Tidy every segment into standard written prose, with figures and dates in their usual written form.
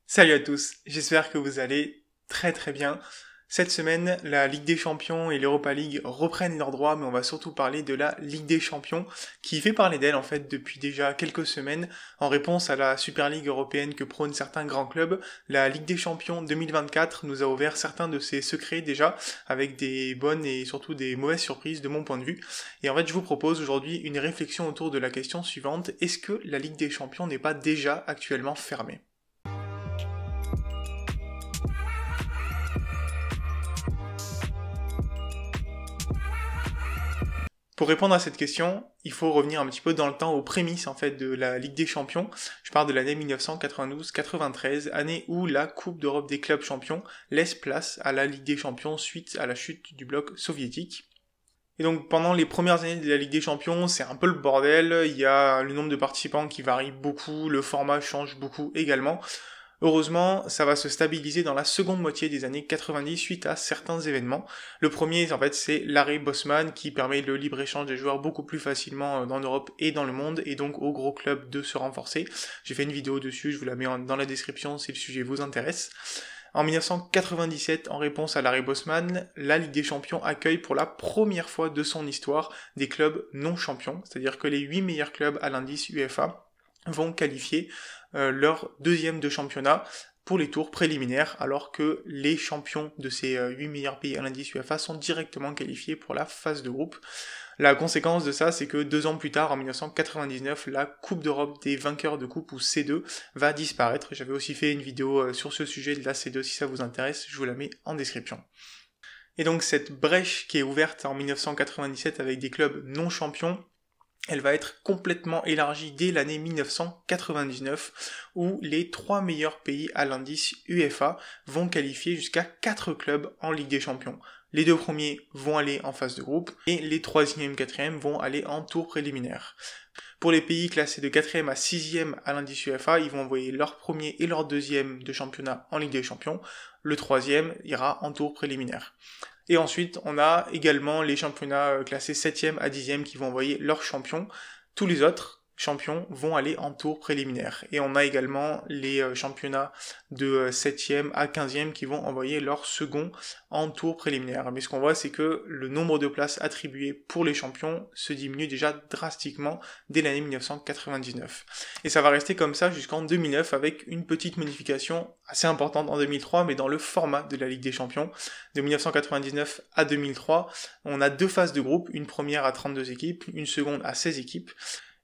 Salut à tous, j'espère que vous allez très bien. Cette semaine, la Ligue des Champions et l'Europa League reprennent leurs droits, mais on va surtout parler de la Ligue des Champions, qui fait parler d'elle en fait depuis déjà quelques semaines, en réponse à la Super League européenne que prônent certains grands clubs. La Ligue des Champions 2024 nous a ouvert certains de ses secrets déjà, avec des bonnes et surtout des mauvaises surprises de mon point de vue. Et en fait, je vous propose aujourd'hui une réflexion autour de la question suivante: est-ce que la Ligue des Champions n'est pas déjà actuellement fermée ? Pour répondre à cette question, il faut revenir un petit peu dans le temps aux prémices en fait de la Ligue des Champions. Je parle de l'année 1992-93, année où la Coupe d'Europe des clubs champions laisse place à la Ligue des Champions suite à la chute du bloc soviétique. Et donc pendant les premières années de la Ligue des Champions, c'est un peu le bordel, il y a le nombre de participants qui varie beaucoup, le format change beaucoup également. Heureusement, ça va se stabiliser dans la seconde moitié des années 90 suite à certains événements. Le premier, en fait, c'est l'arrêt Bosman qui permet le libre-échange des joueurs beaucoup plus facilement dans l'Europe et dans le monde, et donc aux gros clubs de se renforcer. J'ai fait une vidéo dessus, je vous la mets dans la description si le sujet vous intéresse. En 1997, en réponse à l'arrêt Bosman, la Ligue des Champions accueille pour la première fois de son histoire des clubs non champions, c'est-à-dire que les 8 meilleurs clubs à l'indice UEFA vont qualifier leur deuxième de championnat pour les tours préliminaires, alors que les champions de ces 8 meilleurs pays à l'indice UEFA sont directement qualifiés pour la phase de groupe. La conséquence de ça, c'est que 2 ans plus tard, en 1999, la Coupe d'Europe des vainqueurs de coupe, ou C2, va disparaître. J'avais aussi fait une vidéo sur ce sujet de la C2, si ça vous intéresse, je vous la mets en description. Et donc cette brèche qui est ouverte en 1997 avec des clubs non champions, elle va être complètement élargie dès l'année 1999, où les 3 meilleurs pays à l'indice UEFA vont qualifier jusqu'à 4 clubs en Ligue des Champions. Les 2 premiers vont aller en phase de groupe, et les 3e et 4e vont aller en tour préliminaire. Pour les pays classés de 4e à 6e à l'indice UEFA, ils vont envoyer leur premier et leur deuxième de championnat en Ligue des Champions. Le 3e ira en tour préliminaire. Et ensuite, on a également les championnats classés 7e à 10e qui vont envoyer leurs champions. Tous les autres champions vont aller en tour préliminaire. Et on a également les championnats de 7e à 15e qui vont envoyer leur second en tour préliminaire. Mais ce qu'on voit, c'est que le nombre de places attribuées pour les champions se diminue déjà drastiquement dès l'année 1999. Et ça va rester comme ça jusqu'en 2009 avec une petite modification assez importante en 2003, mais dans le format de la Ligue des Champions. De 1999 à 2003, on a 2 phases de groupe, une première à 32 équipes, une seconde à 16 équipes.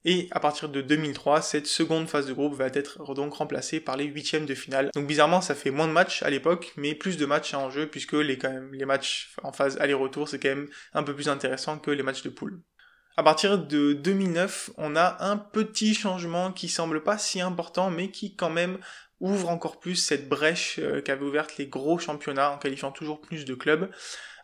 Et à partir de 2003, cette seconde phase de groupe va être donc remplacée par les 8e de finale. Donc bizarrement, ça fait moins de matchs à l'époque, mais plus de matchs en jeu, puisque les matchs en phase aller-retour, c'est quand même un peu plus intéressant que les matchs de poule. À partir de 2009, on a un petit changement qui semble pas si important, mais qui quand même ouvre encore plus cette brèche qu'avaient ouverte les gros championnats en qualifiant toujours plus de clubs.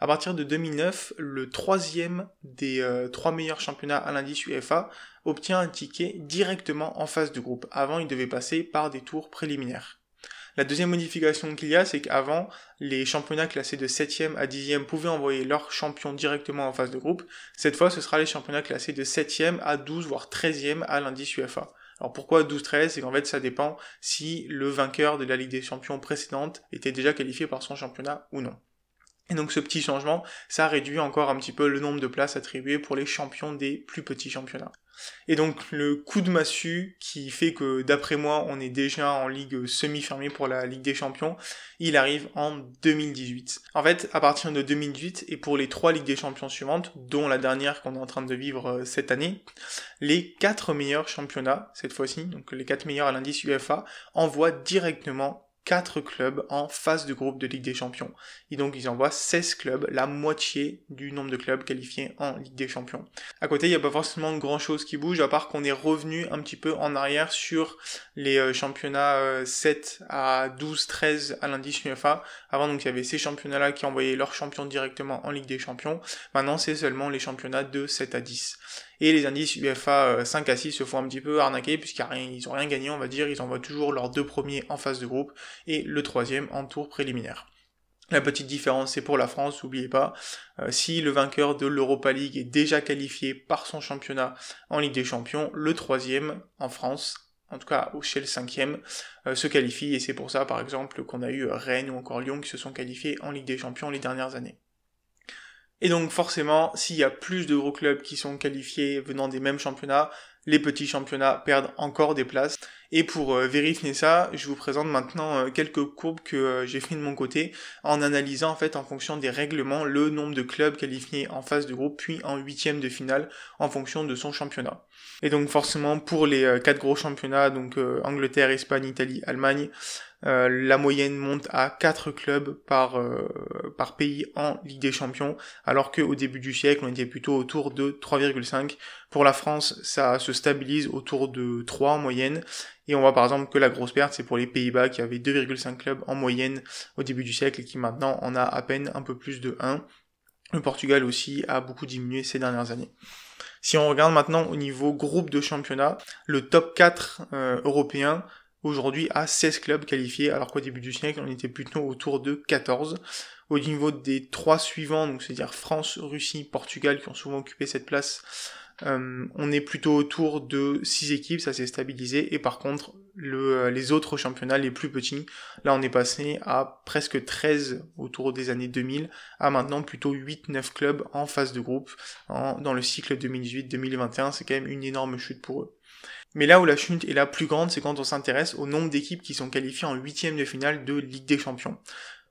À partir de 2009, le 3e des 3 meilleurs championnats à l'indice UEFA obtient un ticket directement en phase de groupe. Avant, il devait passer par des tours préliminaires. La deuxième modification qu'il y a, c'est qu'avant, les championnats classés de 7e à 10e pouvaient envoyer leurs champions directement en phase de groupe. Cette fois, ce sera les championnats classés de 7e à 12 voire 13e à l'indice UEFA. Alors pourquoi 12-13 ? C'est qu'en fait ça dépend si le vainqueur de la Ligue des Champions précédente était déjà qualifié par son championnat ou non. Et donc ce petit changement, ça réduit encore un petit peu le nombre de places attribuées pour les champions des plus petits championnats. Et donc le coup de massue qui fait que d'après moi on est déjà en ligue semi-fermée pour la Ligue des Champions, il arrive en 2018. En fait, à partir de 2018 et pour les 3 Ligues des Champions suivantes, dont la dernière qu'on est en train de vivre cette année, les 4 meilleurs championnats, cette fois-ci, donc les 4 meilleurs à l'indice UEFA, envoient directement 4 clubs en phase de groupe de Ligue des Champions. Et donc ils envoient 16 clubs, la moitié du nombre de clubs qualifiés en Ligue des Champions. À côté, il n'y a pas forcément grand chose qui bouge, à part qu'on est revenu un petit peu en arrière sur les championnats 7 à 12, 13 à l'indice UEFA. Avant, donc il y avait ces championnats-là qui envoyaient leurs champions directement en Ligue des Champions. Maintenant, c'est seulement les championnats de 7 à 10. Et les indices UEFA 5 à 6 se font un petit peu arnaquer puisqu'ils ont rien gagné, on va dire. Ils envoient toujours leurs 2 premiers en phase de groupe et le 3e en tour préliminaire. La petite différence, c'est pour la France, n'oubliez pas, si le vainqueur de l'Europa League est déjà qualifié par son championnat en Ligue des Champions, le 3e en France en tout cas chez le 5e, se qualifient, et c'est pour ça par exemple qu'on a eu Rennes ou encore Lyon qui se sont qualifiés en Ligue des Champions les dernières années. Et donc forcément, s'il y a plus de gros clubs qui sont qualifiés venant des mêmes championnats, les petits championnats perdent encore des places. Et pour vérifier ça, je vous présente maintenant quelques courbes que j'ai fait de mon côté, en analysant en fait en fonction des règlements le nombre de clubs qualifiés en phase de groupe, puis en huitième de finale en fonction de son championnat. Et donc forcément pour les 4 gros championnats, donc Angleterre, Espagne, Italie, Allemagne, la moyenne monte à 4 clubs par pays en Ligue des Champions, alors qu'au début du siècle, on était plutôt autour de 3,5. Pour la France, ça se stabilise autour de 3 en moyenne, et on voit par exemple que la grosse perte, c'est pour les Pays-Bas, qui avaient 2,5 clubs en moyenne au début du siècle, et qui maintenant en a à peine un peu plus de 1. Le Portugal aussi a beaucoup diminué ces dernières années. Si on regarde maintenant au niveau groupe de championnat, le top 4 européen, aujourd'hui à 16 clubs qualifiés, alors qu'au début du siècle, on était plutôt autour de 14. Au niveau des 3 suivants, donc c'est-à-dire France, Russie, Portugal, qui ont souvent occupé cette place, on est plutôt autour de 6 équipes, ça s'est stabilisé, et par contre, les autres championnats, les plus petits, là on est passé à presque 13 autour des années 2000, à maintenant plutôt 8-9 clubs en phase de groupe, dans le cycle 2018-2021, c'est quand même une énorme chute pour eux. Mais là où la chute est la plus grande, c'est quand on s'intéresse au nombre d'équipes qui sont qualifiées en huitième de finale de Ligue des Champions.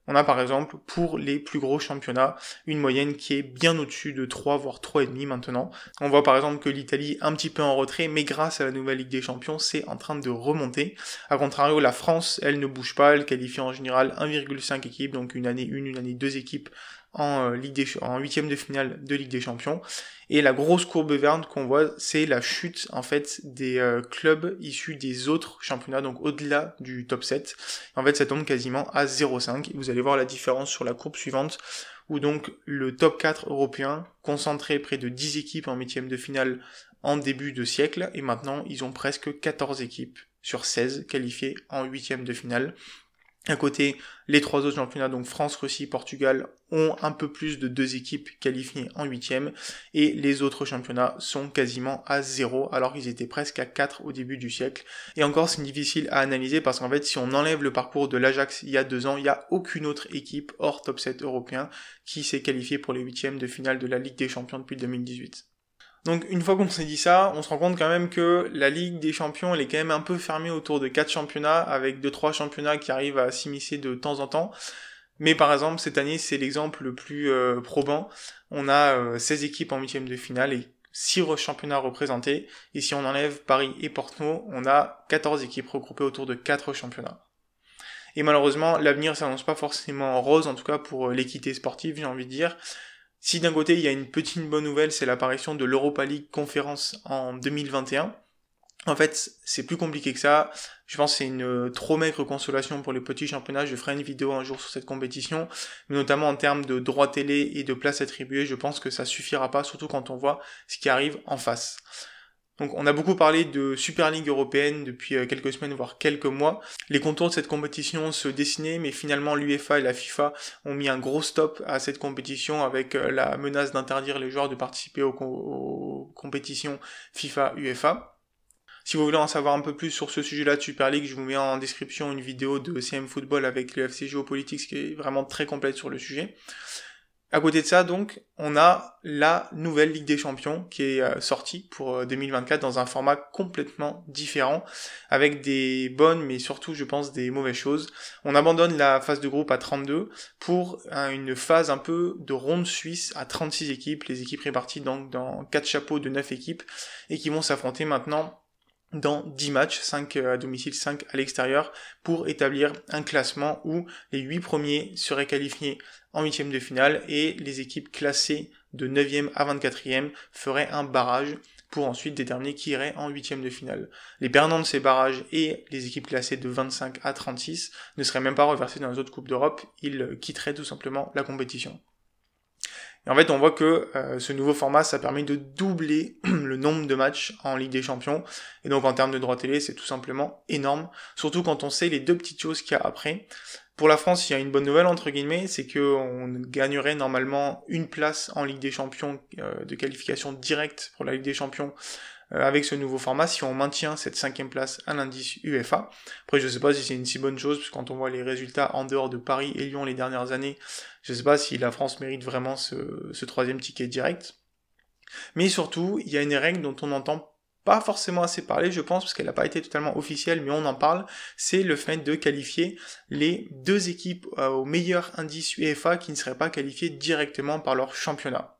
On a par exemple, pour les plus gros championnats, une moyenne qui est bien au-dessus de 3, voire 3,5 maintenant. On voit par exemple que l'Italie un petit peu en retrait, mais grâce à la nouvelle Ligue des Champions, c'est en train de remonter. A contrario, la France, elle ne bouge pas, elle qualifie en général 1,5 équipes, donc une année 2 équipes en huitième de finale de Ligue des Champions. Et la grosse courbe verte qu'on voit, c'est la chute en fait des clubs issus des autres championnats, donc au-delà du top 7. En fait, ça tombe quasiment à 0,5. Vous allez voir la différence sur la courbe suivante, où donc le top 4 européen, concentré près de 10 équipes en huitième de finale en début de siècle, et maintenant ils ont presque 14 équipes sur 16 qualifiées en huitième de finale. À côté, les 3 autres championnats, donc France, Russie, Portugal, ont un peu plus de 2 équipes qualifiées en huitième, et les autres championnats sont quasiment à 0, alors qu'ils étaient presque à 4 au début du siècle. Et encore, c'est difficile à analyser, parce qu'en fait, si on enlève le parcours de l'Ajax il y a 2 ans, il n'y a aucune autre équipe hors top 7 européen qui s'est qualifiée pour les huitièmes de finale de la Ligue des Champions depuis 2018. Donc une fois qu'on s'est dit ça, on se rend compte quand même que la Ligue des Champions, elle est quand même un peu fermée autour de 4 championnats, avec 2-3 championnats qui arrivent à s'immiscer de temps en temps. Mais par exemple, cette année, c'est l'exemple le plus probant. On a 16 équipes en huitième de finale et 6 championnats représentés. Et si on enlève Paris et Porto, on a 14 équipes regroupées autour de 4 championnats. Et malheureusement, l'avenir s'annonce pas forcément rose, en tout cas pour l'équité sportive, j'ai envie de dire. Si d'un côté il y a une petite bonne nouvelle, c'est l'apparition de l'Europa League Conférence en 2021. En fait, c'est plus compliqué que ça. Je pense que c'est une trop maigre consolation pour les petits championnats. Je ferai une vidéo un jour sur cette compétition. Mais notamment en termes de droits télé et de places attribuées, je pense que ça suffira pas, surtout quand on voit ce qui arrive en face. Donc on a beaucoup parlé de Super League européenne depuis quelques semaines, voire quelques mois. Les contours de cette compétition se dessinaient, mais finalement l'UEFA et la FIFA ont mis un gros stop à cette compétition avec la menace d'interdire les joueurs de participer aux compétitions FIFA-UEFA. Si vous voulez en savoir un peu plus sur ce sujet-là de Super League, je vous mets en description une vidéo de CM Football avec le FC Géopolitics qui est vraiment très complète sur le sujet. À côté de ça, donc, on a la nouvelle Ligue des Champions qui est sortie pour 2024 dans un format complètement différent, avec des bonnes, mais surtout, je pense, des mauvaises choses. On abandonne la phase de groupe à 32 pour une phase un peu de ronde suisse à 36 équipes, les équipes réparties donc dans 4 chapeaux de 9 équipes, et qui vont s'affronter maintenant dans 10 matchs, 5 à domicile, 5 à l'extérieur, pour établir un classement où les 8 premiers seraient qualifiés en huitième de finale et les équipes classées de 9e à 24e feraient un barrage pour ensuite déterminer qui irait en huitième de finale. Les perdants de ces barrages et les équipes classées de 25 à 36 ne seraient même pas reversés dans les autres coupes d'Europe, ils quitteraient tout simplement la compétition. Et en fait, on voit que ce nouveau format, ça permet de doubler le nombre de matchs en Ligue des Champions. Et donc, en termes de droits télé, c'est tout simplement énorme. Surtout quand on sait les 2 petites choses qu'il y a après. Pour la France, il y a une bonne nouvelle, entre guillemets, c'est qu'on gagnerait normalement une place en Ligue des Champions de qualification directe pour la Ligue des Champions avec ce nouveau format si on maintient cette 5e place à l'indice UEFA. Après, je sais pas si c'est une si bonne chose, parce que quand on voit les résultats en dehors de Paris et Lyon les dernières années, je sais pas si la France mérite vraiment ce 3e ticket direct. Mais surtout, il y a une règle dont on n'entend pas forcément assez parler, je pense, parce qu'elle n'a pas été totalement officielle, mais on en parle, c'est le fait de qualifier les 2 équipes au meilleur indice UEFA qui ne seraient pas qualifiées directement par leur championnat.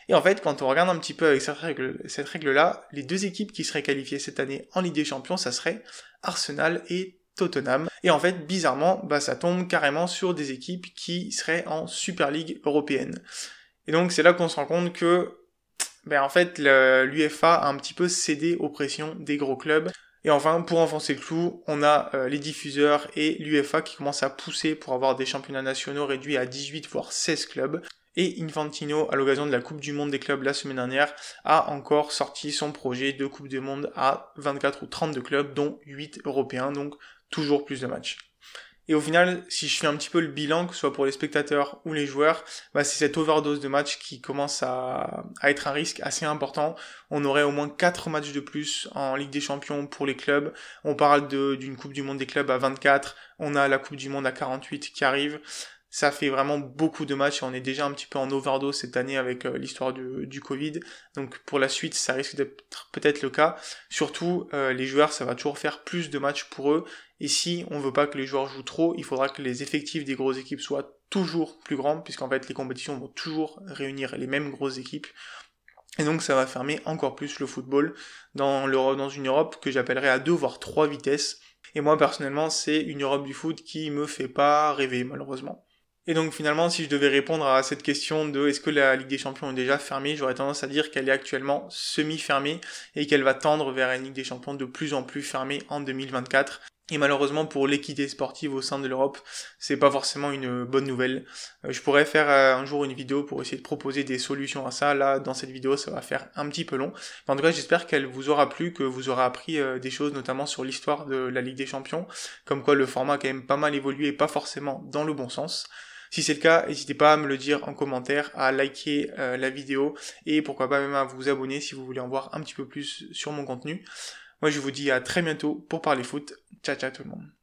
Et en fait, quand on regarde un petit peu avec cette règle-là, les 2 équipes qui seraient qualifiées cette année en Ligue des Champions, ça serait Arsenal et Tottenham. Et en fait, bizarrement, ça tombe carrément sur des équipes qui seraient en Super League européenne. Et donc, c'est là qu'on se rend compte que en fait, l'UEFA a un petit peu cédé aux pressions des gros clubs. Et enfin, pour enfoncer le clou, on a les diffuseurs et l'UEFA qui commencent à pousser pour avoir des championnats nationaux réduits à 18 voire 16 clubs. Et Infantino, à l'occasion de la Coupe du Monde des clubs la semaine dernière, a encore sorti son projet de Coupe du Monde à 24 ou 32 clubs, dont 8 européens, donc toujours plus de matchs. Et au final, si je fais un petit peu le bilan, que ce soit pour les spectateurs ou les joueurs, c'est cette overdose de matchs qui commence à être un risque assez important. On aurait au moins 4 matchs de plus en Ligue des Champions pour les clubs. On parle d'une Coupe du Monde des clubs à 24. On a la Coupe du Monde à 48 qui arrive. Ça fait vraiment beaucoup de matchs et on est déjà un petit peu en overdose cette année avec l'histoire du Covid. Donc pour la suite, ça risque d'être peut-être le cas. Surtout, les joueurs, ça va toujours faire plus de matchs pour eux. Et si on veut pas que les joueurs jouent trop, il faudra que les effectifs des grosses équipes soient toujours plus grands, puisqu'en fait les compétitions vont toujours réunir les mêmes grosses équipes. Et donc ça va fermer encore plus le football dans une Europe que j'appellerais à 2 voire 3 vitesses. Et moi personnellement, c'est une Europe du foot qui me fait pas rêver malheureusement. Et donc finalement, si je devais répondre à cette question de est-ce que la Ligue des Champions est déjà fermée, j'aurais tendance à dire qu'elle est actuellement semi-fermée et qu'elle va tendre vers une Ligue des Champions de plus en plus fermée en 2024. Et malheureusement pour l'équité sportive au sein de l'Europe, c'est pas forcément une bonne nouvelle. Je pourrais faire un jour une vidéo pour essayer de proposer des solutions à ça. Là, dans cette vidéo, ça va faire un petit peu long. Mais en tout cas, j'espère qu'elle vous aura plu, que vous aurez appris des choses, notamment sur l'histoire de la Ligue des Champions, comme quoi le format a quand même pas mal évolué et pas forcément dans le bon sens. Si c'est le cas, n'hésitez pas à me le dire en commentaire, à liker la vidéo et pourquoi pas même à vous abonner si vous voulez en voir un petit peu plus sur mon contenu. Moi je vous dis à très bientôt pour parler foot. Ciao ciao tout le monde.